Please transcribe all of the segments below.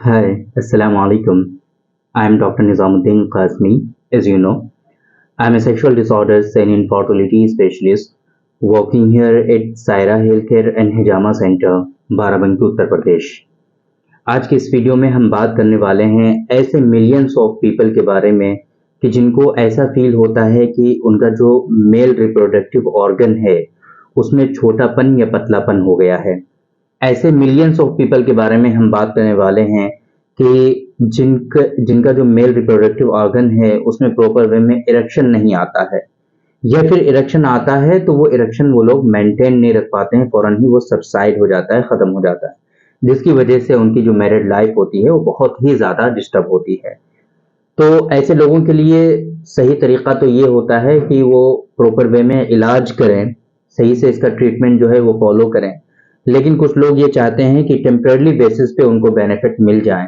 Hi, Assalamu alaikum. I am Dr. Nizamuddin Qasmi. As you know, I am a sexual disorders and infertility specialist working here at Saira Healthcare and Hijama Center, Barabanki Uttar Pradesh. आज की इस video में हम बात करने वाले हैं ऐसे मिलियंस ऑफ पीपल के बारे में कि जिनको ऐसा फील होता है कि उनका जो मेल रिप्रोडक्टिव ऑर्गन है उसमें छोटापन या पतलापन हो गया है। ऐसे मिलियंस ऑफ पीपल के बारे में हम बात करने वाले हैं कि जिनका जो मेल रिप्रोडक्टिव ऑर्गन है उसमें प्रॉपर वे में इरेक्शन नहीं आता है, या फिर इरेक्शन आता है तो वो इरेक्शन वो लोग मेंटेन नहीं रख पाते हैं, फौरन ही वो सबसाइड हो जाता है, खत्म हो जाता है, जिसकी वजह से उनकी जो मैरिड लाइफ होती है वो बहुत ही ज्यादा डिस्टर्ब होती है। तो ऐसे लोगों के लिए सही तरीका तो ये होता है कि वो प्रॉपर वे में इलाज करें, सही से इसका ट्रीटमेंट जो है वो फॉलो करें। लेकिन कुछ लोग ये चाहते हैं कि टेम्परेरी बेसिस पे उनको बेनिफिट मिल जाए।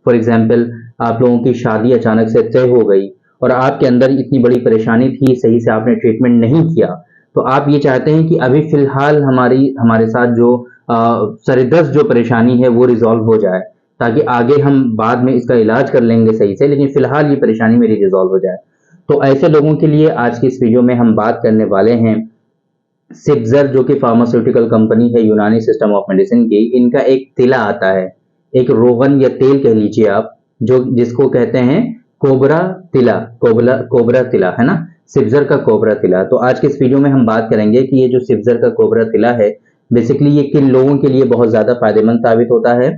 फॉर एग्जाम्पल, आप लोगों की शादी अचानक से तय हो गई और आपके अंदर इतनी बड़ी परेशानी थी, सही से आपने ट्रीटमेंट नहीं किया, तो आप ये चाहते हैं कि अभी फिलहाल हमारे साथ जो सरिदस्त जो परेशानी है वो रिजॉल्व हो जाए, ताकि आगे हम बाद में इसका इलाज कर लेंगे सही से, लेकिन फिलहाल ये परेशानी मेरी रिजॉल्व हो जाए। तो ऐसे लोगों के लिए आज की इस वीडियो में हम बात करने वाले हैं सिप्जर, जो कि फार्मास्यूटिकल कंपनी है यूनानी सिस्टम ऑफ मेडिसिन की। इनका एक तिला आता है, एक रोगन या तेल कह लीजिए आप, जो जिसको कहते हैं कोबरा तिला, कोबरा तिला है ना, सिप्जर का कोबरा तिला। तो आज के इस वीडियो में हम बात करेंगे कि ये जो सिप्जर का कोबरा तिला है, बेसिकली ये किन लोगों के लिए बहुत ज्यादा फायदेमंद साबित होता है,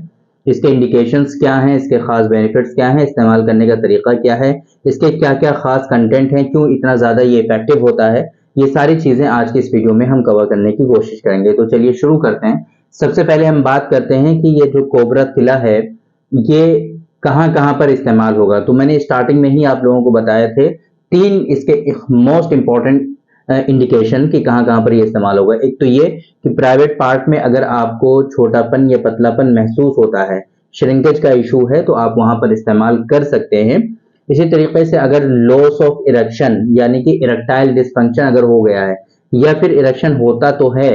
इसके इंडिकेशंस क्या हैं, इसके खास बेनिफिट्स क्या हैं, इस्तेमाल करने का तरीका क्या है, इसके क्या क्या खास कंटेंट हैं, क्यों इतना ज्यादा ये इफेक्टिव होता है, ये सारी चीजें आज की इस वीडियो में हम कवर करने की कोशिश करेंगे। तो चलिए शुरू करते हैं। सबसे पहले हम बात करते हैं कि ये जो कोबरा तिला है ये कहाँ कहाँ पर इस्तेमाल होगा। तो मैंने स्टार्टिंग में ही आप लोगों को बताया थे तीन इसके मोस्ट इंपॉर्टेंट इंडिकेशन कि कहाँ कहाँ पर ये इस्तेमाल होगा। एक तो ये कि प्राइवेट पार्ट में अगर आपको छोटापन या पतलापन महसूस होता है, श्रिंकेज का इशू है, तो आप वहां पर इस्तेमाल कर सकते हैं। इसी तरीके से अगर लॉस ऑफ इरेक्शन यानी कि इरेक्टाइल डिसफंक्शन अगर हो गया है, या फिर इरेक्शन होता तो है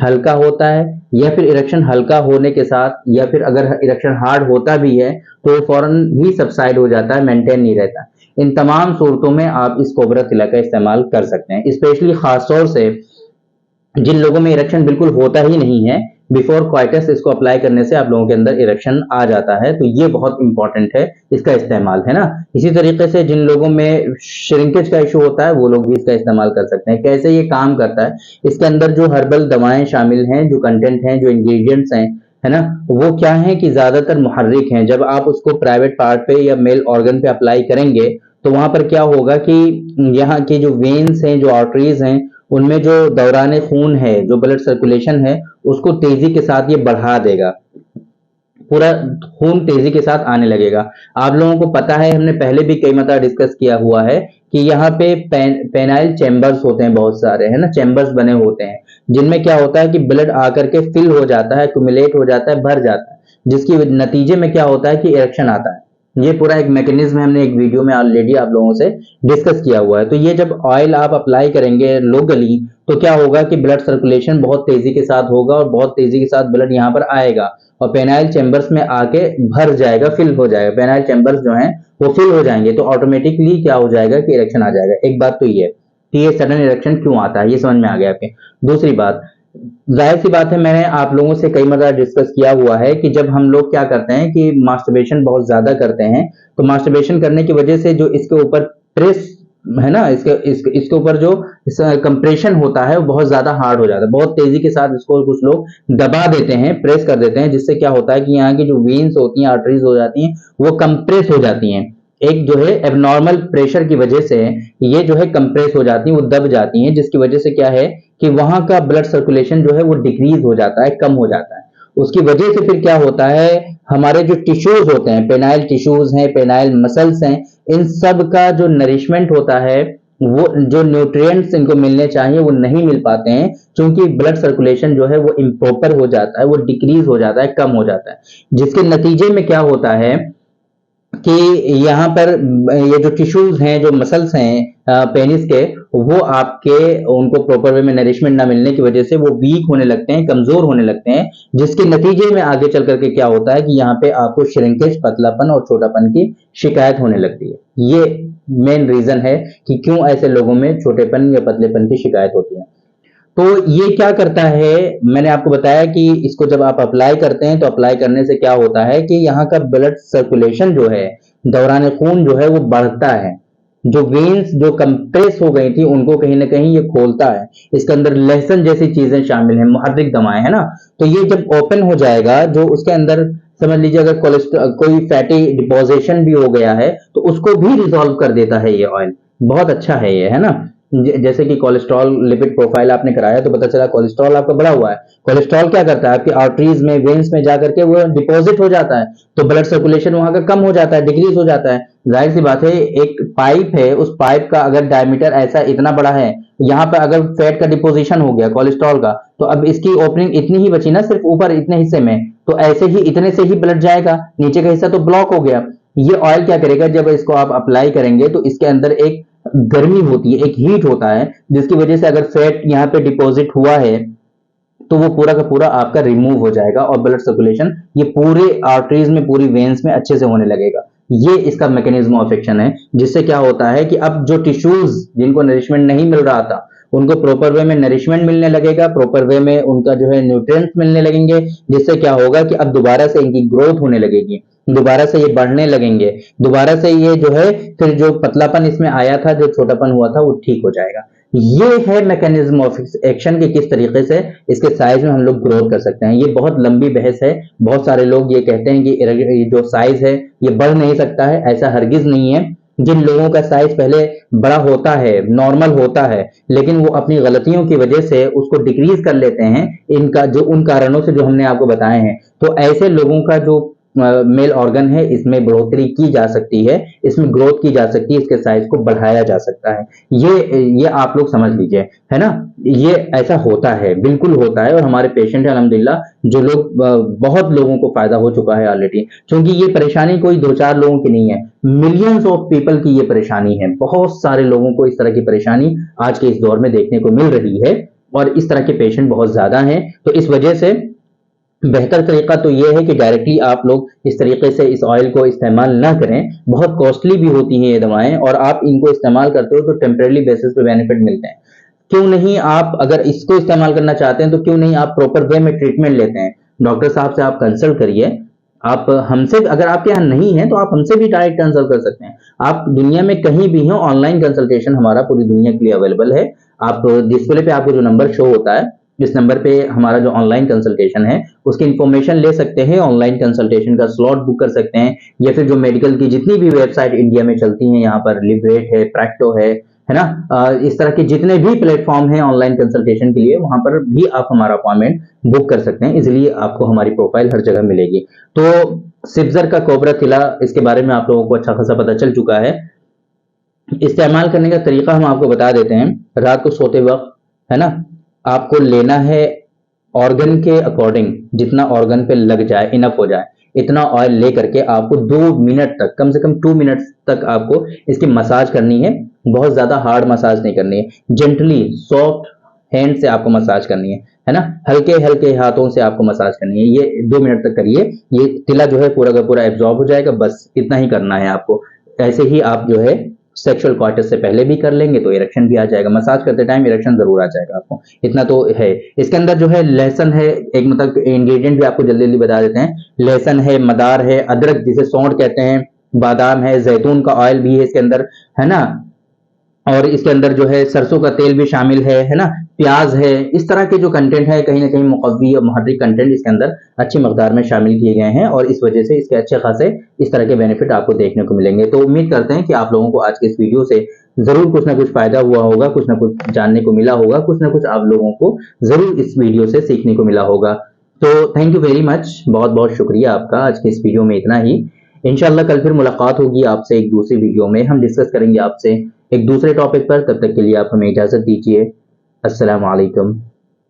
हल्का होता है, या फिर इरेक्शन हल्का होने के साथ, या फिर अगर इरेक्शन हार्ड होता भी है तो फौरन ही सबसाइड हो जाता है, मेंटेन नहीं रहता, इन तमाम सूरतों में आप इस कोबरा तिला का इस्तेमाल कर सकते हैं। स्पेशली खासतौर से जिन लोगों में इरेक्शन बिल्कुल होता ही नहीं है, बिफोर क्वाइटस इसको अप्लाई करने से आप लोगों के अंदर इरेक्शन आ जाता है, तो ये बहुत इंपॉर्टेंट है इसका इस्तेमाल, है ना। इसी तरीके से जिन लोगों में श्रिंकेज का इशू होता है वो लोग भी इसका इस्तेमाल कर सकते हैं। कैसे ये काम करता है, इसके अंदर जो हर्बल दवाएं शामिल हैं, जो कंटेंट हैं, जो इंग्रेडिएंट्स हैं, है ना, वो क्या है कि ज्यादातर मुहर्रिक हैं। जब आप उसको प्राइवेट पार्ट पे या मेल ऑर्गन पे अप्लाई करेंगे तो वहां पर क्या होगा कि यहाँ की जो वेन्स हैं, जो आर्टरीज हैं, उनमें जो दौरान खून है, जो ब्लड सर्कुलेशन है, उसको तेजी के साथ ये बढ़ा देगा, पूरा खून तेजी के साथ आने लगेगा। आप लोगों को पता है, हमने पहले भी कई मरतबा डिस्कस किया हुआ है कि यहाँ पे पेनाइल चैम्बर्स होते हैं, बहुत सारे, है ना, चैम्बर्स बने होते हैं, जिनमें क्या होता है कि ब्लड आकर के फिल हो जाता है, एक्यूमुलेट हो जाता है, भर जाता है, जिसकी नतीजे में क्या होता है कि इरेक्शन आता है। ये पूरा एक मैकेनिज्म है, हमने एक वीडियो में ऑलरेडी आप लोगों से डिस्कस किया हुआ है। तो ये जब ऑयल आप अप्लाई करेंगे लोकली तो क्या होगा कि ब्लड सर्कुलेशन बहुत तेजी के साथ होगा और बहुत तेजी के साथ ब्लड यहाँ पर आएगा और पेनाइल चैम्बर्स में आके भर जाएगा, फिल हो जाएगा। पेनाइल चैम्बर्स जो हैं वो फिल हो जाएंगे तो ऑटोमेटिकली क्या हो जाएगा कि इरेक्शन आ जाएगा। एक बात तो ये कि ये सडन इरेक्शन क्यों आता है, ये समझ में आ गया आपके। दूसरी बात, जाहिर सी बात है, मैंने आप लोगों से कई मरतबा डिस्कस किया हुआ है कि जब हम लोग क्या करते हैं कि मास्टरबेशन बहुत ज्यादा करते हैं, तो मास्टरबेशन करने की वजह से जो इसके ऊपर प्रेस है ना, इसके ऊपर जो कंप्रेशन होता है वो बहुत ज्यादा हार्ड हो जाता है, बहुत तेजी के साथ इसको कुछ लोग दबा देते हैं, प्रेस कर देते हैं, जिससे क्या होता है कि यहाँ की जो वेन्स होती हैं, आर्टरीज हो जाती हैं, वो कंप्रेस हो जाती हैं। एक जो है एबनॉर्मल प्रेशर की वजह से ये जो है कंप्रेस हो जाती हैं, वो दब जाती हैं, जिसकी वजह से क्या है कि वहां का ब्लड सर्कुलेशन जो है वो डिक्रीज हो जाता है, कम हो जाता है। उसकी वजह से फिर क्या होता है, हमारे जो टिश्यूज होते हैं, पेनाइल टिश्यूज हैं, पेनाइल मसल्स हैं, इन सब का जो नरिशमेंट होता है, वो जो न्यूट्रिएंट्स इनको मिलने चाहिए वो नहीं मिल पाते हैं, क्योंकि ब्लड सर्कुलेशन जो है वो इम्प्रॉपर हो जाता है, वो डिक्रीज हो जाता है, कम हो जाता है, जिसके नतीजे में क्या होता है कि यहाँ पर ये जो टिश्यूज हैं, जो मसल्स हैं पेनिस के, वो आपके उनको प्रॉपर वे में नरिशमेंट ना मिलने की वजह से वो वीक होने लगते हैं, कमजोर होने लगते हैं, जिसके नतीजे में आगे चल करके क्या होता है कि यहाँ पे आपको श्रिंकेज, पतलापन और छोटापन की शिकायत होने लगती है। ये मेन रीजन है कि क्यों ऐसे लोगों में छोटेपन या पतलेपन की शिकायत होती है। तो ये क्या करता है, मैंने आपको बताया कि इसको जब आप अप्लाई करते हैं तो अप्लाई करने से क्या होता है कि यहाँ का ब्लड सर्कुलेशन जो है, दौरान खून जो है वो बढ़ता है। जो वेन्स जो कंप्रेस हो गई थी उनको कहीं ना कहीं ये खोलता है। इसके अंदर लहसुन जैसी चीजें शामिल हैं, मुहर्रिक दवाएं, है ना। तो ये जब ओपन हो जाएगा, जो उसके अंदर समझ लीजिए अगर कोलेस्ट्रॉल कोई फैटी डिपोजिशन भी हो गया है तो उसको भी रिजॉल्व कर देता है ये ऑयल। बहुत अच्छा है ये, है ना। जैसे कि कोलेस्ट्रॉल लिपिड प्रोफाइल आपने कराया तो पता चला कोलेस्ट्रॉल आपका बढ़ा हुआ है। कोलेस्ट्रॉल क्या करता है, आपकी आर्टरीज में, वेन्स में जाकर के वो डिपॉजिट हो जाता है, तो ब्लड सर्कुलेशन वहां का कम हो जाता है, डिक्रीज हो जाता है। जाहिर सी बात है, एक पाइप है, उस पाइप का अगर डायमीटर ऐसा इतना बड़ा है, यहाँ पर अगर फैट का डिपोजिशन हो गया कोलेस्ट्रॉल का, तो अब इसकी ओपनिंग इतनी ही बची ना, सिर्फ ऊपर इतने हिस्से में, तो ऐसे ही इतने से ही ब्लड जाएगा, नीचे का हिस्सा तो ब्लॉक हो गया। ये ऑयल क्या करेगा, जब इसको आप अप्लाई करेंगे तो इसके अंदर एक गर्मी होती है, एक हीट होता है, जिसकी वजह से अगर फैट यहाँ पे डिपॉजिट हुआ है तो वो पूरा का पूरा आपका रिमूव हो जाएगा और ब्लड सर्कुलेशन ये पूरे आर्टरीज में, पूरी वेन्स में अच्छे से होने लगेगा। ये इसका मैकेनिज्म ऑफ एक्शन है, जिससे क्या होता है कि अब जो टिश्यूज जिनको नरिशमेंट नहीं मिल रहा था उनको प्रॉपर वे में नरिशमेंट मिलने लगेगा, प्रॉपर वे में उनका जो है न्यूट्रिएंट्स मिलने लगेंगे, जिससे क्या होगा कि अब दोबारा से इनकी ग्रोथ होने लगेगी, दोबारा से ये बढ़ने लगेंगे, दोबारा से ये जो है फिर जो पतलापन इसमें आया था, जो छोटापन हुआ था, वो ठीक हो जाएगा। ये है मैकेनिज्म ऑफ एक्शन के किस तरीके से इसके साइज में हम लोग ग्रोथ कर सकते हैं। ये बहुत लंबी बहस है। बहुत सारे लोग ये कहते हैं कि जो साइज है ये बढ़ नहीं सकता है, ऐसा हरगिज नहीं है। जिन लोगों का साइज पहले बड़ा होता है, नॉर्मल होता है, लेकिन वो अपनी गलतियों की वजह से उसको डिक्रीज कर लेते हैं, इनका जो उन कारणों से जो हमने आपको बताए हैं, तो ऐसे लोगों का जो मेल ऑर्गन है इसमें बढ़ोतरी की जा सकती है, इसमें ग्रोथ की जा सकती है, इसके साइज को बढ़ाया जा सकता है। ये आप लोग समझ लीजिए, है ना। ये ऐसा होता है, बिल्कुल होता है, और हमारे पेशेंट है अल्हम्दुलिल्लाह, जो लोग बहुत लोगों को फायदा हो चुका है ऑलरेडी, क्योंकि ये परेशानी कोई दो चार लोगों की नहीं है, मिलियंस ऑफ पीपल की ये परेशानी है। बहुत सारे लोगों को इस तरह की परेशानी आज के इस दौर में देखने को मिल रही है, और इस तरह के पेशेंट बहुत ज्यादा हैं। तो इस वजह से बेहतर तरीका तो ये है कि डायरेक्टली आप लोग इस तरीके से इस ऑयल को इस्तेमाल ना करें। बहुत कॉस्टली भी होती हैं ये दवाएं, और आप इनको इस्तेमाल करते हो तो टेम्परेरी बेसिस पे बेनिफिट मिलते हैं। क्यों नहीं, आप अगर इसको इस्तेमाल करना चाहते हैं तो क्यों नहीं आप प्रॉपर वे में ट्रीटमेंट लेते हैं। डॉक्टर साहब से आप कंसल्ट करिए। आप हमसे, अगर आपके यहाँ नहीं है तो आप हमसे भी डायरेक्ट कंसल्ट कर सकते हैं। आप दुनिया में कहीं भी हो, ऑनलाइन कंसल्टेशन हमारा पूरी दुनिया के लिए अवेलेबल है। आप डिस्प्ले पे आपको जो नंबर शो होता है, इस नंबर पे हमारा जो ऑनलाइन कंसल्टेशन है उसकी इंफॉर्मेशन ले सकते हैं, ऑनलाइन कंसल्टेशन का स्लॉट बुक कर सकते हैं, या फिर जो मेडिकल की जितनी भी वेबसाइट इंडिया में चलती हैं, यहाँ पर लिबरेट है, प्रैक्टो है ना, इस तरह के जितने भी प्लेटफॉर्म हैं ऑनलाइन कंसल्टेशन के लिए, वहां पर भी आप हमारा अपॉइंटमेंट बुक कर सकते हैं। इसलिए आपको हमारी प्रोफाइल हर जगह मिलेगी। तो सिब्जर का कोबरा तिला, इसके बारे में आप लोगों को अच्छा खासा पता चल चुका है। इस्तेमाल करने का तरीका हम आपको बता देते हैं। रात को सोते वक्त, है ना, आपको लेना है ऑर्गन के अकॉर्डिंग, जितना ऑर्गन पे लग जाए, इनफ हो जाए, इतना ऑयल ले करके आपको 2 मिनट तक, कम से कम 2 मिनट तक आपको इसकी मसाज करनी है। बहुत ज्यादा हार्ड मसाज नहीं करनी है, जेंटली सॉफ्ट हैंड से आपको मसाज करनी है ना, हल्के हल्के हाथों से आपको मसाज करनी है। ये 2 मिनट तक करिए, ये तिला जो है पूरा का पूरा एब्जॉर्ब हो जाएगा। बस इतना ही करना है आपको। ऐसे ही आप जो है सेक्सुअल क्वार्टर से पहले भी कर लेंगे तो इरेक्शन भी आ जाएगा। मसाज करते टाइम इरेक्शन जरूर आ जाएगा आपको, इतना तो है। इसके अंदर जो है लहसुन है, एक मतलब इंग्रेडिएंट भी आपको जल्दी जल्दी बता देते हैं। लहसुन है, मदार है, अदरक जिसे सौंठ कहते हैं, बादाम है, जैतून का ऑयल भी है इसके अंदर, है ना, और इसके अंदर जो है सरसों का तेल भी शामिल है ना, प्याज है। इस तरह के जो कंटेंट है, कहीं ना कहीं मुकव्वी और मुहर्रिक कंटेंट इसके अंदर अच्छी मकदार में शामिल किए गए हैं, और इस वजह से इसके अच्छे खासे इस तरह के बेनिफिट आपको देखने को मिलेंगे। तो उम्मीद करते हैं कि आप लोगों को आज के इस वीडियो से जरूर कुछ ना कुछ फायदा हुआ होगा, कुछ ना कुछ जानने को मिला होगा, कुछ ना कुछ आप लोगों को जरूर इस वीडियो से सीखने को मिला होगा। तो थैंक यू वेरी मच, बहुत बहुत शुक्रिया आपका। आज के इस वीडियो में इतना ही। इंशाल्लाह कल फिर मुलाकात होगी आपसे एक दूसरी वीडियो में। हम डिस्कस करेंगे आपसे एक दूसरे टॉपिक पर। तब तक के लिए आप हमें इजाजत दीजिए। अस्सलाम वालेकुम।